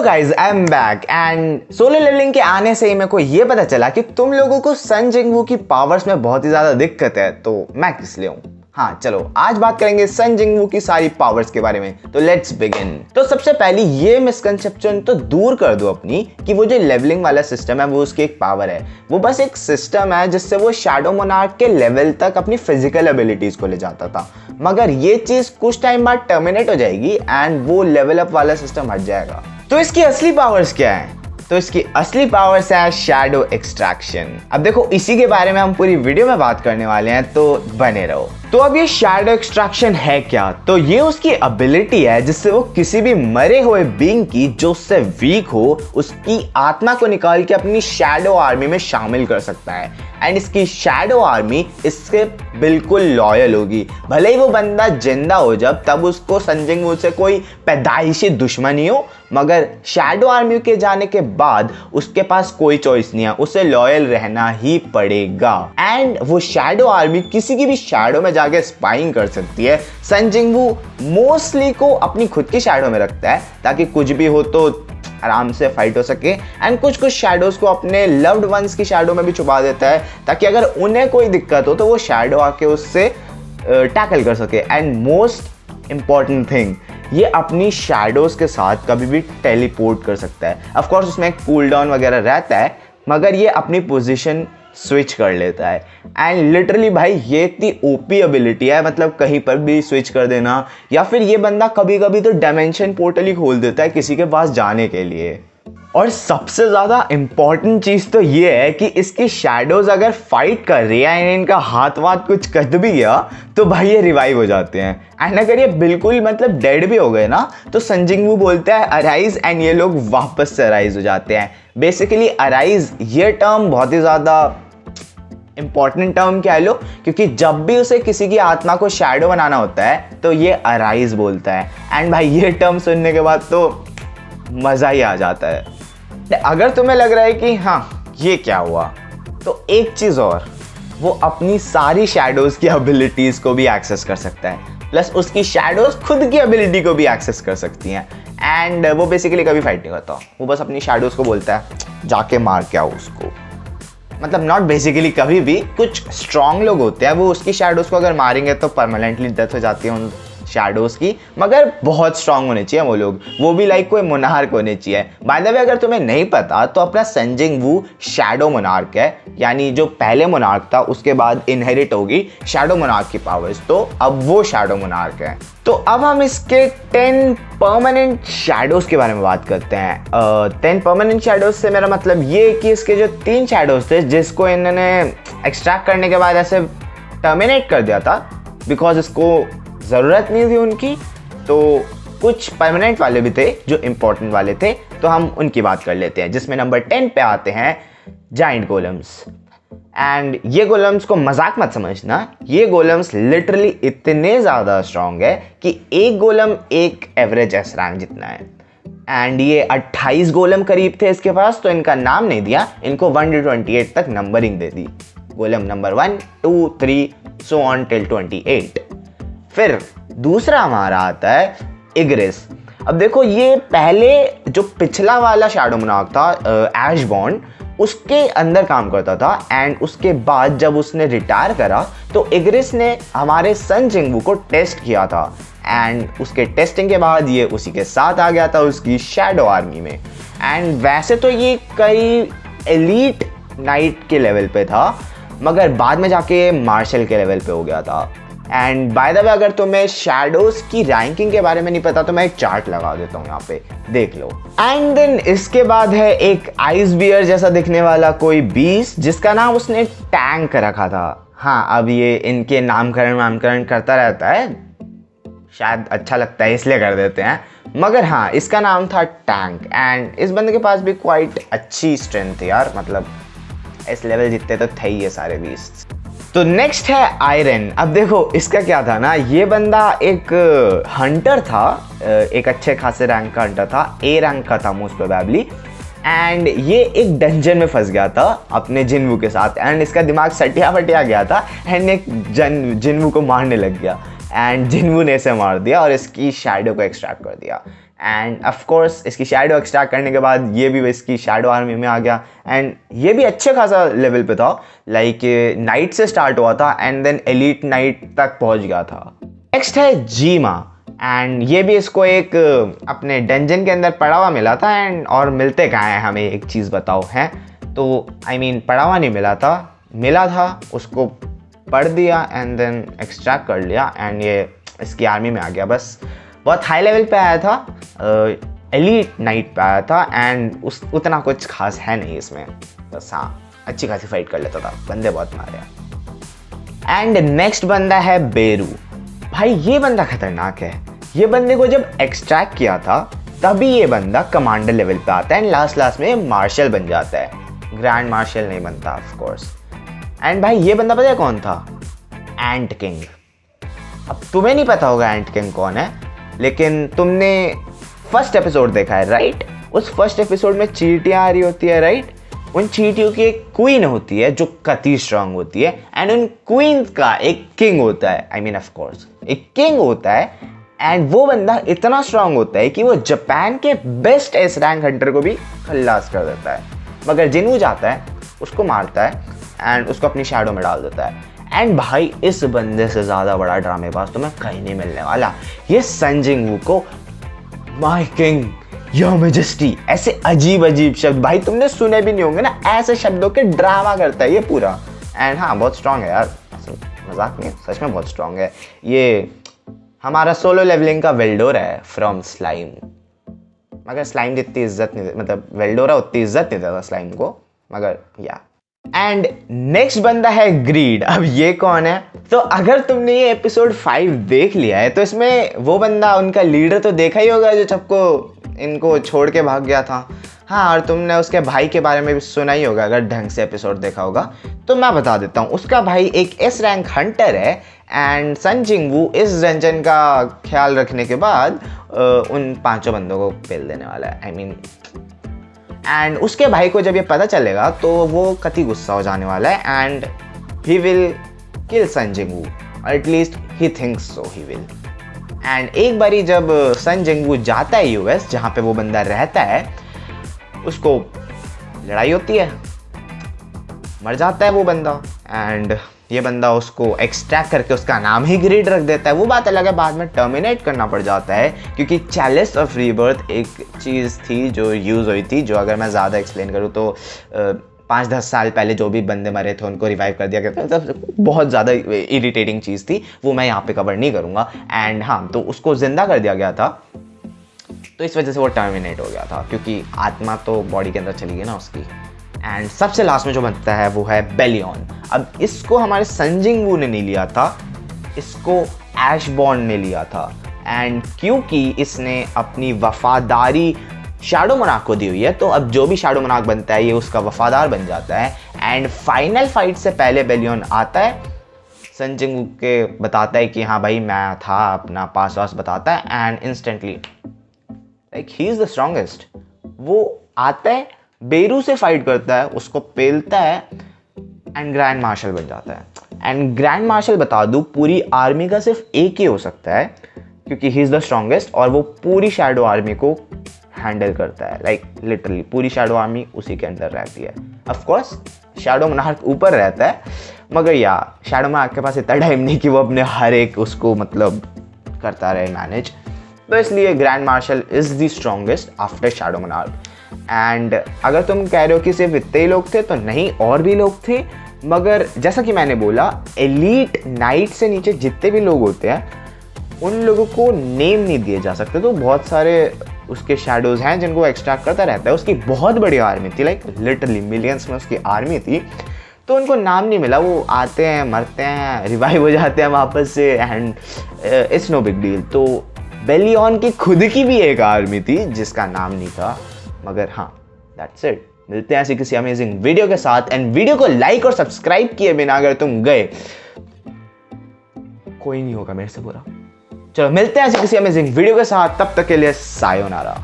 Guys I am back and solo leveling के आने से ही मेरे को ये पता चला कि तुम लोगों को सन जिंगवू की पावर्स में बहुत ही ज्यादा दिक्कत है, तो मैं किस लिए हूँ। हाँ चलो आज बात करेंगे सन जिंगवू की सारी पावर्स के बारे में, तो लेट्स बिगिन। तो सबसे पहले ये मिसकंसेप्शन तो दूर कर दो अपनी कि वो जो लेवलिंग वाला सिस्टम है वो उसकी एक पावर है। वो बस एक सिस्टम है जिससे वो शैडो मोनार्क के लेवल तक अपनी फिजिकल एबिलिटीज को ले जाता था, मगर ये चीज कुछ टाइम बाद टर्मिनेट हो जाएगी एंड वो लेवल अप वाला सिस्टम हट जाएगा। तो इसकी असली पावर्स क्या है? तो इसकी असली पावर्स है शैडो एक्सट्रैक्शन। अब देखो इसी के बारे में हम पूरी वीडियो में बात करने वाले हैं, तो बने रहो। तो अब ये शैडो एक्सट्रैक्शन है क्या? तो ये उसकी एबिलिटी है जिससे वो किसी भी मरे हुए बीइंग की जो उससे वीक हो उसकी आत्मा को निकाल के अपनी शैडो आर्मी में शामिल कर सकता है एंड इसकी शैडो आर्मी इससे बिल्कुल लॉयल होगी। भले ही वो बंदा जिंदा हो जब तब उसको सन जिंगवू से कोई पैदाइशी दुश्मनी हो, मगर शैडो आर्मी के जाने के बाद उसके पास कोई चॉइस नहीं है, उसे लॉयल रहना ही पड़ेगा। एंड वो शैडो आर्मी किसी की भी शैडो में जाके स्पाइंग कर सकती है। सन जिंगवू मोस्टली को अपनी खुद की शैडो में रखता है ताकि कुछ भी हो तो आराम से फाइट हो सके, एंड कुछ कुछ शैडोज को अपने लव्ड वंस की शैडो में भी छुपा देता है ताकि अगर उन्हें कोई दिक्कत हो तो वो शैडो आके उससे टैकल कर सके। एंड मोस्ट इंपॉर्टेंट थिंग, ये अपनी शैडोज के साथ कभी भी टेलीपोर्ट कर सकता है। ऑफ कोर्स उसमें एक कूल डाउन वगैरह रहता है, मगर ये अपनी पोजीशन स्विच कर लेता है एंड लिटरली भाई ये इतनी ओपी एबिलिटी है, मतलब कहीं पर भी स्विच कर देना, या फिर ये बंदा कभी कभी तो डायमेंशन पोर्टल ही खोल देता है किसी के पास जाने के लिए। और सबसे ज़्यादा इंपॉर्टेंट चीज़ तो ये है कि इसकी शैडोज अगर फाइट कर रही है एंड इनका हाथ वाथ कुछ कट भी गया तो भाई ये रिवाइव हो जाते हैं। एंड अगर ये बिल्कुल मतलब डेड भी हो गए ना तो सन जिंगवू बोलता है अराइज एंड ये लोग वापस से अराइज हो जाते हैं। बेसिकली अराइज ये टर्म बहुत ही ज़्यादा इंपॉर्टेंट टर्म कह लो, क्योंकि जब भी उसे किसी की आत्मा को शैडो बनाना होता है तो ये अराइज बोलता है। एंड भाई ये टर्म सुनने के बाद तो मज़ा ही आ जाता है। अगर तुम्हें लग रहा है कि हाँ ये क्या हुआ, तो एक चीज़ और, वो अपनी सारी शैडोज़ की एबिलिटीज़ को भी एक्सेस कर सकता है, प्लस उसकी शैडोज़ खुद की एबिलिटी को भी एक्सेस कर सकती हैं। एंड वो बेसिकली कभी फाइट नहीं करता, वो बस अपनी शैडोज़ को बोलता है जाके मार के आओ उसको। मतलब नॉट बेसिकली कभी भी, कुछ स्ट्रॉन्ग लोग होते हैं वो उसकी शैडोज़ को अगर मारेंगे तो परमानेंटली डेथ हो जाती है उन शैडोज़ की, मगर बहुत स्ट्रांग होने चाहिए वो लोग, वो भी लाइक कोई मोनार्क होने चाहिए। बाय द वे अगर तुम्हें नहीं पता तो अपना सन जिंगवू शैडो मोनार्क है, यानी जो पहले मोनार्क था उसके बाद इनहेरिट होगी शैडो मोनार्क की पावर्स, तो अब वो शैडो मोनार्क है। तो अब हम इसके 10 परमानेंट शैडोज़ के बारे में बात करते हैं। 10 परमानेंट शैडोज़ से मेरा मतलब ये कि इसके जो 3 शैडोज़ थे जिसको इन्होंने एक्सट्रैक्ट करने के बाद ऐसे टर्मिनेट कर दिया था बिकॉज इसको ज़रूरत नहीं थी उनकी, तो कुछ परमानेंट वाले भी थे जो इंपॉर्टेंट वाले थे, तो हम उनकी बात कर लेते हैं। जिसमें नंबर 10 पे आते हैं जाइंट गोलम्स। एंड ये गोलम्स को मजाक मत समझना, ये गोलम्स लिटरली इतने ज़्यादा स्ट्रॉन्ग है कि एक गोलम एक एवरेज एस रैंक जितना है। एंड ये 28 गोलम करीब थे इसके पास, तो इनका नाम नहीं दिया, इनको 1 to 28 तक numbering they the, गोलम number 1 2 3 so on till 28। फिर दूसरा हमारा आता है इग्रिस। अब देखो ये पहले जो पिछला वाला शैडो मोनार्क था एशबॉर्न, उसके अंदर काम करता था, एंड उसके बाद जब उसने रिटायर करा तो इग्रिस ने हमारे सन जिंगवू को टेस्ट किया था, एंड उसके टेस्टिंग के बाद ये उसी के साथ आ गया था उसकी शैडो आर्मी में। एंड वैसे तो ये कई एलीट नाइट के लेवल पे था, मगर बाद में जाके मार्शल के लेवल पे हो गया था। एंड बाय द वे अगर तुम्हें शैडोज़ की रैंकिंग के बारे में नहीं पता तो मैं एक चार्ट लगा देता हूँ यहाँ पे, देख लो। एंड देन इसके बाद है एक आइस बियर जैसा दिखने वाला कोई बीस्ट जिसका नाम उसने टैंक रखा था। हाँ अब ये इनके नामकरण करता रहता है, शायद अच्छा लगता है इसलिए कर देते हैं, मगर हाँ इसका नाम था टैंक। एंड इस बंदे के पास भी क्वाइट अच्छी स्ट्रेंथ थी यार, मतलब इस लेवल जितने तो थे ही ये सारे बीस्ट। तो नेक्स्ट है आयरन। अब देखो इसका क्या था ना, ये बंदा एक हंटर था, एक अच्छे खासे रैंक का हंटर था, ए रैंक का था मोस्ट प्रोबेबली। एंड ये एक डंजन में फंस गया था अपने जिन्वू के साथ, एंड इसका दिमाग सटिया फटिया गया था, एंड एक जिन्वू को मारने लग गया, एंड जिन्वू ने इसे मार दिया और इसकी शैडो को एक्सट्रैक्ट कर दिया। एंड ऑफ कोर्स इसकी शैडो एक्सट्रैक्ट करने के बाद ये भी इसकी शैडो आर्मी में आ गया एंड ये भी अच्छे खासा लेवल पे था, लाइक नाइट से स्टार्ट हुआ था एंड देन एलीट नाइट तक पहुंच गया था। नेक्स्ट है जीमा एंड ये भी इसको एक अपने डंजन के अंदर पड़ा हुआ मिला था एंड और मिलते कहाँ हैं हमें एक चीज़ बताओ हैं, तो आई मीन पड़ा हुआ नहीं मिला था, उसको पढ़ दिया एंड देन एक्सट्रैक्ट कर लिया एंड ये इसकी आर्मी में आ गया। बस बहुत हाई लेवल पे आया था, एलीट नाइट पे आया था एंड उतना कुछ खास है नहीं इसमें, बस हाँ अच्छी खासी फाइट कर लेता था, बंदे बहुत मारे। एंड नेक्स्ट बंदा है बेरू। भाई ये बंदा खतरनाक है, ये बंदे को जब एक्सट्रैक्ट किया था तभी ये बंदा कमांडर लेवल पे आता है एंड लास्ट में मार्शल बन जाता है, ग्रैंड मार्शल नहीं बनता ऑफ कोर्स। एंड भाई ये बंदा पता है कौन था? एंट किंग। अब तुम्हें नहीं पता होगा एंट किंग कौन है, लेकिन तुमने फर्स्ट एपिसोड देखा है राइट? उस फर्स्ट एपिसोड में चींटियां आ रही होती है राइट? उन चींटियों की एक क्वीन होती है जो कति स्ट्रांग होती है एंड उन क्वींस का एक किंग होता है, आई मीन ऑफ कोर्स एक किंग होता है एंड वो बंदा इतना स्ट्रांग होता है कि वो जापान के बेस्ट एस रैंक हंटर को भी खल्लास कर देता है, मगर जिन्हू जाता है उसको मारता है एंड उसको अपनी शैडो में डाल देता है। एंड भाई इस बंदे से ज़्यादा बड़ा ड्रामेबाज तो मैं कहीं नहीं मिलने वाला। ये सन जिंगवू को माय किंग, योर मैजेस्टी, ऐसे अजीब अजीब शब्द भाई तुमने सुने भी नहीं होंगे ना, ऐसे शब्दों के ड्रामा करता है ये पूरा। एंड हाँ बहुत स्ट्रांग है यार, मजाक नहीं, सच में बहुत स्ट्रांग है। ये हमारा सोलो लेवलिंग का वेल्डोरा है फ्रॉम स्लाइम, मगर स्लाइम जितनी इज्जत नहीं, मतलब वेल्डोरा उतनी इज्जत नहीं देता स्लाइम को, मगर या। एंड नेक्स्ट बंदा है ग्रीड। अब ये कौन है? तो अगर तुमने ये एपिसोड 5 देख लिया है तो इसमें वो बंदा उनका लीडर तो देखा ही होगा जो सबको इनको छोड़ के भाग गया था। हाँ, और तुमने उसके भाई के बारे में भी सुना ही होगा अगर ढंग से एपिसोड देखा होगा, तो मैं बता देता हूँ। उसका भाई एक एस रैंक हंटर है एंड सन जिंगवू इस डंजन का ख्याल रखने के बाद उन 5 बंदों को पेल देने वाला है, आई मीन। एंड उसके भाई को जब ये पता चलेगा तो वो कति गुस्सा हो जाने वाला है and he will kill Sun Jingwu, at least he thinks so he will. And एक बारी जब सन जिंगवू जाता है यूएस जहाँ पे वो बंदा रहता है, उसको लड़ाई होती है, मर जाता है वो बंदा एंड ये बंदा उसको एक्सट्रैक्ट करके उसका नाम ही ग्रीड रख देता है। वो बात अलग है, बाद में टर्मिनेट करना पड़ जाता है क्योंकि चैलिस ऑफ रीबर्थ एक चीज़ थी जो यूज़ हुई थी, जो अगर मैं ज़्यादा एक्सप्लेन करूँ तो 5-10 साल पहले जो भी बंदे मरे थे उनको रिवाइव कर दिया गया था, मतलब बहुत ज़्यादा इरिटेटिंग चीज़ थी, वो मैं यहाँ पे कवर नहीं करूँगा। एंड हाँ, तो उसको ज़िंदा कर दिया गया था, तो इस वजह से वो टर्मिनेट हो गया था क्योंकि आत्मा तो बॉडी के अंदर चली गई ना उसकी। एंड सबसे लास्ट में जो बनता है वो है बेलियन। अब इसको हमारे सन जिंगवू ने नहीं लिया था, इसको ऐशबॉर्न ने लिया था एंड क्योंकि इसने अपनी वफादारी शैडो मोनार्क को दी हुई है, तो अब जो भी शैडो मोनार्क बनता है ये उसका वफादार बन जाता है। एंड फाइनल फाइट से पहले बेलियन आता है, सन जिंगवू के बताता है कि हाँ भाई मैं था, अपना पास वास बताता है and instantly like he is the strongest. वो आता है, बेरू से फाइट करता है, उसको पेलता है एंड ग्रैंड मार्शल बन जाता है। एंड ग्रैंड मार्शल बता दूं पूरी आर्मी का सिर्फ एक ही हो सकता है क्योंकि ही इज द स्ट्रॉन्गेस्ट और वो पूरी शैडो आर्मी को हैंडल करता है, लाइक लिटरली पूरी शैडो आर्मी उसी के अंदर रहती है। ऑफ कोर्स शैडो मोनार्क ऊपर रहता है, मगर या शैडो मोनार्क के पास इतना टाइम नहीं कि वो अपने हर एक उसको मतलब करता रहे मैनेज, तो इसलिए grand marshal is the strongest after shadow monarch. And अगर तुम कह रहे हो कि सिर्फ इतने ही लोग थे, तो नहीं, और भी लोग थे, मगर जैसा कि मैंने बोला एलीट नाइट से नीचे जितने भी लोग होते हैं उन लोगों को नेम नहीं दिए जा सकते, तो बहुत सारे उसके शैडोज हैं जिनको एक्सट्रैक्ट करता रहता है। उसकी बहुत बड़ी आर्मी थी, लाइक लिटरली मिलियंस में उसकी आर्मी थी, तो उनको नाम नहीं मिला। वो आते हैं, मरते हैं, रिवाइव हो जाते हैं वापस से and it's no big deal. तो बेलियन की खुद की भी एक आर्मी थी जिसका नाम नहीं था, मगर हाँ दैट्स इट। मिलते हैं ऐसी किसी अमेजिंग वीडियो के साथ एंड वीडियो को लाइक और सब्सक्राइब किए बिना अगर तुम गए, कोई नहीं होगा मेरे से बुरा। चलो मिलते हैं ऐसी किसी अमेजिंग वीडियो के साथ, तब तक के लिए सायोनारा।